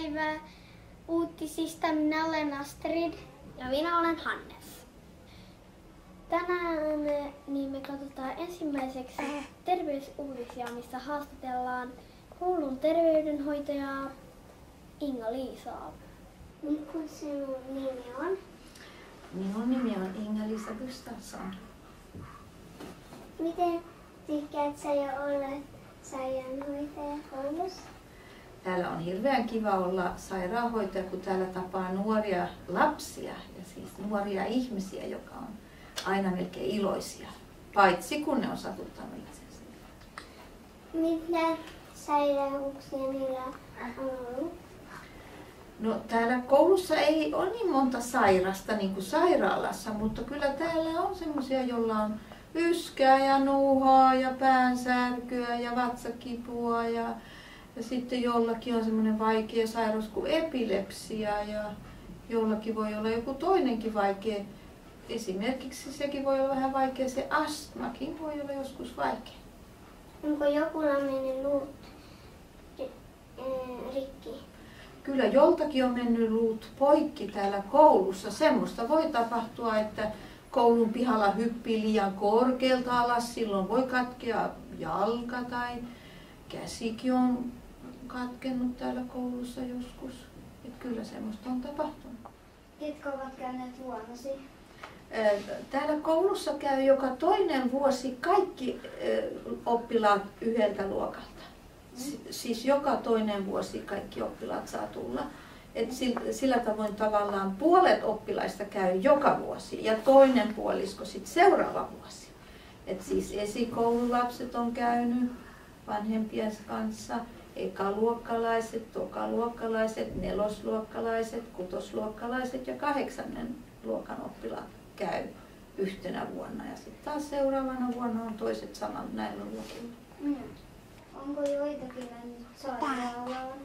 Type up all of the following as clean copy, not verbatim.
päivää uutisista. Minä olen Astrid. Ja minä olen Hannes. Tänään me katsotaan ensimmäiseksi terveysuutisia, missä haastatellaan koulun terveydenhoitajaa Inga-Liisaa. Mikä sinun nimi on? Minun nimi on Inga-Liisa Gustafsson. Miten tykkäät sä jo olla sairaanhoitaja koulussa? Täällä on hirveän kiva olla sairaanhoitaja, kun täällä tapaa nuoria lapsia ja siis nuoria ihmisiä, jotka on aina melkein iloisia, paitsi kun ne on satuttanut itsensä. Mitä sairauksia niillä on ollut? No täällä koulussa ei ole niin monta sairasta niin kuin sairaalassa, mutta kyllä täällä on semmoisia, joilla on yskää ja nuuhaa ja päänsärkyä ja vatsakipua ja sitten jollakin on semmoinen vaikea sairaus kuin epilepsia ja jollakin voi olla joku toinenkin vaikea. Esimerkiksi sekin voi olla vähän vaikea, se astmakin voi olla joskus vaikea. Onko jokulla mennyt luut rikki? Kyllä joltakin on mennyt luut poikki täällä koulussa. Semmoista voi tapahtua, että koulun pihalla hyppii liian korkealta alas. Silloin voi katkea jalka tai käsikin on katkennut täällä koulussa joskus. Että kyllä semmoista on tapahtunut. Ketkä ovat käyneet luonasi? Täällä koulussa käy joka toinen vuosi kaikki oppilaat yhdeltä luokalta. Siis joka toinen vuosi kaikki oppilaat saa tulla. Et sillä tavoin tavallaan puolet oppilaista käy joka vuosi ja toinen puolisko sitten seuraava vuosi. Et siis esikoululapset on käynyt vanhempiensa kanssa, ekaluokkalaiset, tokaluokkalaiset, nelosluokkalaiset, kutosluokkalaiset ja 8. luokan oppilaat käy yhtenä vuonna ja sitten taas seuraavana vuonna on toiset samat näillä luokilla. Onko joitakin mennyt sairaalaan?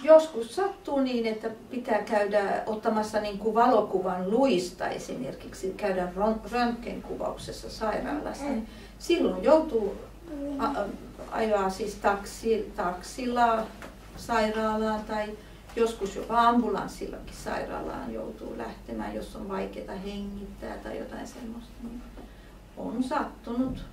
Joskus sattuu niin, että pitää käydä ottamassa niin kuin valokuvan luista esimerkiksi, käydä röntgenkuvauksessa sairaalassa. Niin silloin joutuu ajaa siis taksilla sairaalaan tai joskus jopa ambulanssillakin sairaalaan joutuu lähtemään, jos on vaikeaa hengittää tai jotain semmoista. Niin on sattunut.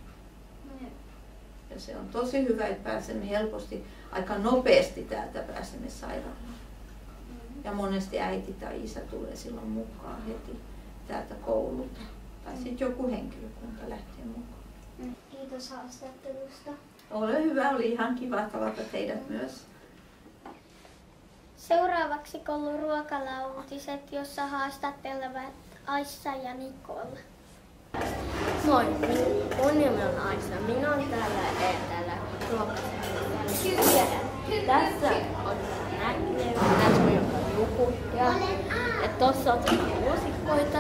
Ja se on tosi hyvä, että pääsemme helposti, aika nopeasti täältä pääsemme sairaalaan. Ja monesti äiti tai isä tulee silloin mukaan heti täältä koululta. Tai sitten joku henkilökunta lähtee mukaan. Kiitos haastattelusta. Ole hyvä, oli ihan kiva tavata teidät myös. Seuraavaksi koulun ruokalauutiset, jossa haastattelevat Aissa ja Nikola. Moi, mun nimi on Aisa. Minä olen täällä ruokasalissa. Tässä on näkyy, tässä on joka luku ja tossa on lusikkoita.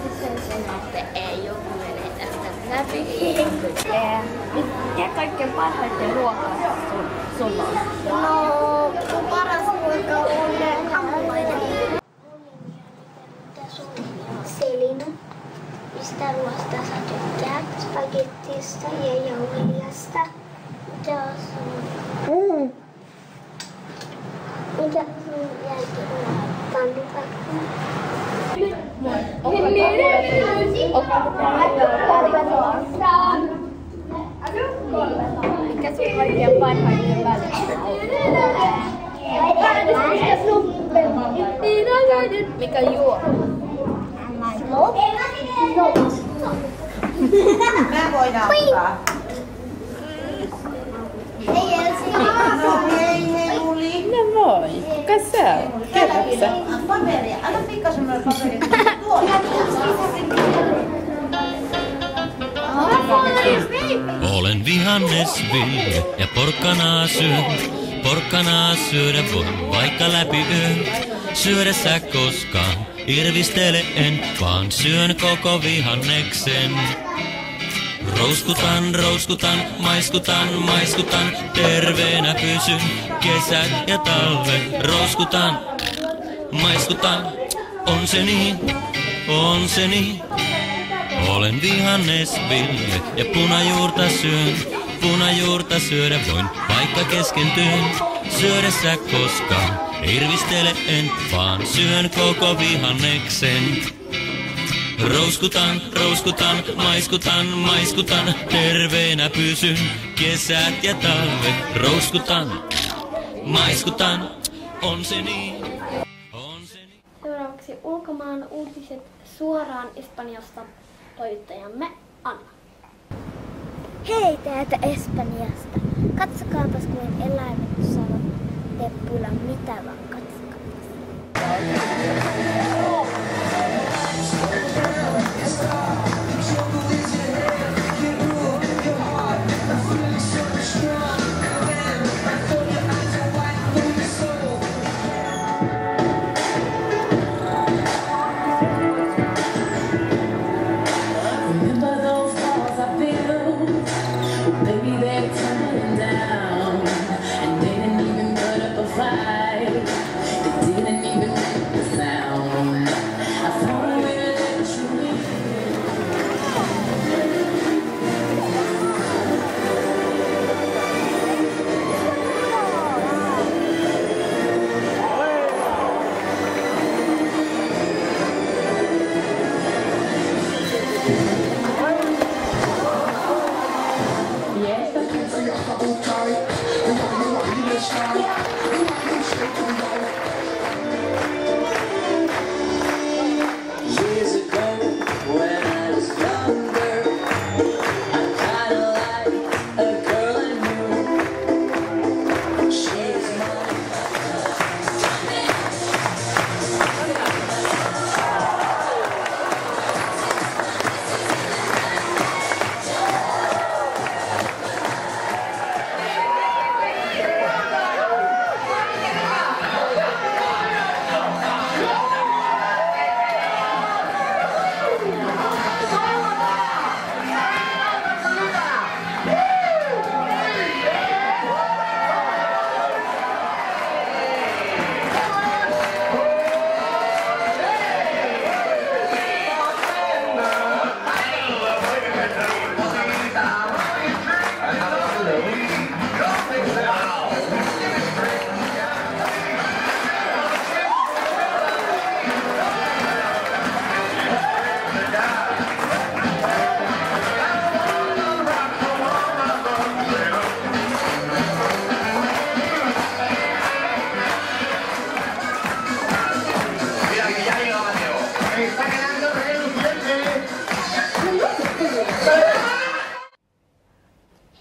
Sitten sanotte ei, joku menee tästä läpi. Ja kaikkein parhaiten ruokaa sulla on? No, mun paras ruoka on hampurilainen. Selina. Mistä ruoasta sä tykkäät? Spagettista ja jauheliasta. Mitä sun? Mitä sun jälkeen pannukakku? Mikä sun kaikkein parhaiten välissä on? Mikä juo? Mä voidaan ottaa. Hei Luli. No moi, kuka sä oot? Kerro sä. Paperia, anna pikkasen noin paperia. Olen vihannesville ja porkkanaa syön. Porkkanaa syödä voi vaikka läpi yön. Syödessä koskaan irvistele en, vaan syön koko vihanneksen. Rouskutan, rouskutan, maiskutan, terveenä pysyn kesät ja talvet. Rouskutan, maiskutan, on se niin, on se niin. Olen vihannesville ja punajuurta syön. Punajuurta syödä voin vaikka kesken työn. Syödessä koskaan irvistele en, vaan syön koko vihanneksen. Rouskutan, rouskutan, maiskutan, maiskutan, terveenä pysyn kesät ja talvet. Rouskutan, maiskutan, on se niin, on se niin. Seuraavaksi ulkomaan uutiset suoraan Espanjasta. Toimittajamme Anna. Hei täältä Espanjasta. Katsokaapas kuin eläimet saavat teppuilla mitä vaan katsokaapas.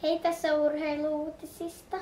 Hei tässä urheiluutisista.